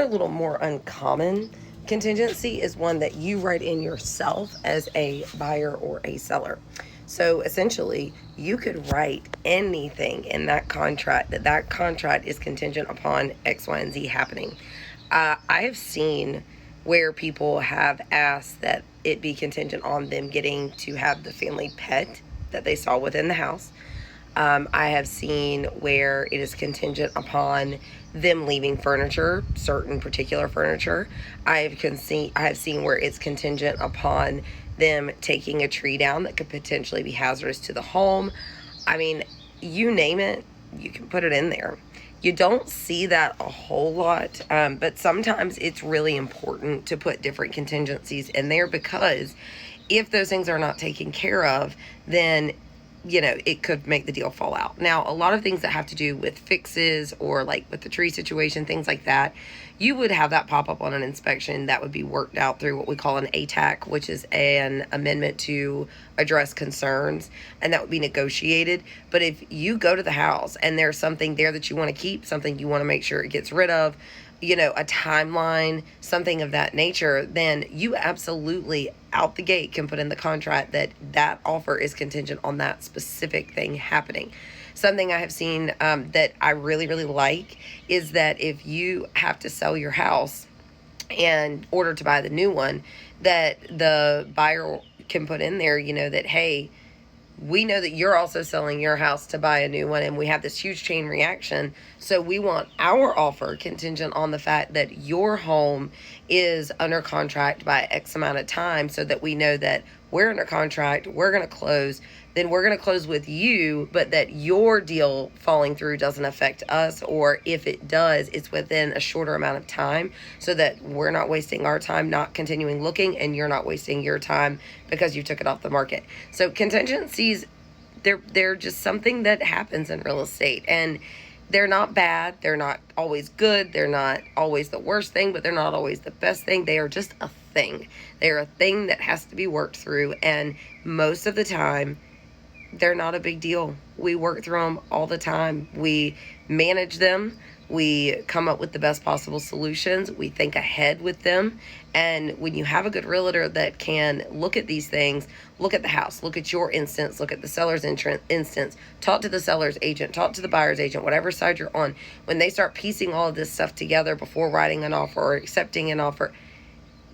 little more uncommon contingency is one that you write in yourself as a buyer or a seller. So essentially, you could write anything in that contract that contract is contingent upon X, Y, and Z happening. I have seen where people have asked that it be contingent on them getting to have the family pet that they saw within the house. I have seen where it is contingent upon them leaving furniture, certain particular furniture. I have seen where it's contingent upon them taking a tree down that could potentially be hazardous to the home. I mean, you name it, you can put it in there. You don't see that a whole lot, but sometimes it's really important to put different contingencies in there, because if those things are not taken care of, then it could make the deal fall out. Now, a lot of things that have to do with fixes or like with the tree situation, things like that, you would have that pop up on an inspection that would be worked out through what we call an ATAC, which is an amendment to address concerns, and that would be negotiated. But if you go to the house and there's something there that you want to keep, something you want to make sure it gets rid of, a timeline, something of that nature, then you absolutely out the gate can put in the contract that offer is contingent on that specific thing happening. Something I have seen that I really, really like is that if you have to sell your house and order to buy the new one, that the buyer can put in there, that, hey, we know that you're also selling your house to buy a new one, and we have this huge chain reaction. So we want our offer contingent on the fact that your home is under contract by X amount of time, so that we know that we're under contract, we're going to close, then we're going to close with you, but that your deal falling through doesn't affect us, or if it does, it's within a shorter amount of time, so that we're not wasting our time not continuing looking, and you're not wasting your time because you took it off the market. So contingencies, they're just something that happens in real estate, and they're not bad. They're not always good. They're not always the worst thing, but they're not always the best thing. They are just a thing. They're a thing that has to be worked through, and most of the time, they're not a big deal. We work through them all the time. We manage them. We come up with the best possible solutions. We think ahead with them. And when you have a good realtor that can look at these things, look at the house, look at your instance, look at the seller's instance, talk to the seller's agent, talk to the buyer's agent, whatever side you're on, when they start piecing all of this stuff together before writing an offer or accepting an offer,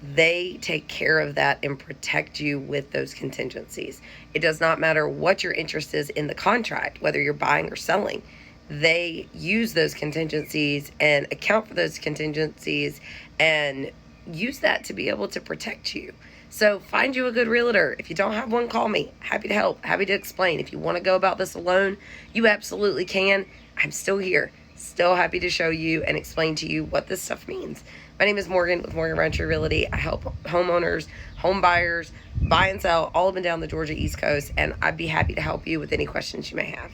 they take care of that and protect you with those contingencies. It does not matter what your interest is in the contract, whether you're buying or selling. They use those contingencies and account for those contingencies and use that to be able to protect you. So find you a good realtor. If you don't have one, call me. Happy to help, happy to explain. If you want to go about this alone, you absolutely can. I'm still here, still happy to show you and explain to you what this stuff means. My name is Morgan with Morgan Rountree Realty. I help homeowners, home buyers, buy and sell all up and down the Georgia East Coast, and I'd be happy to help you with any questions you may have.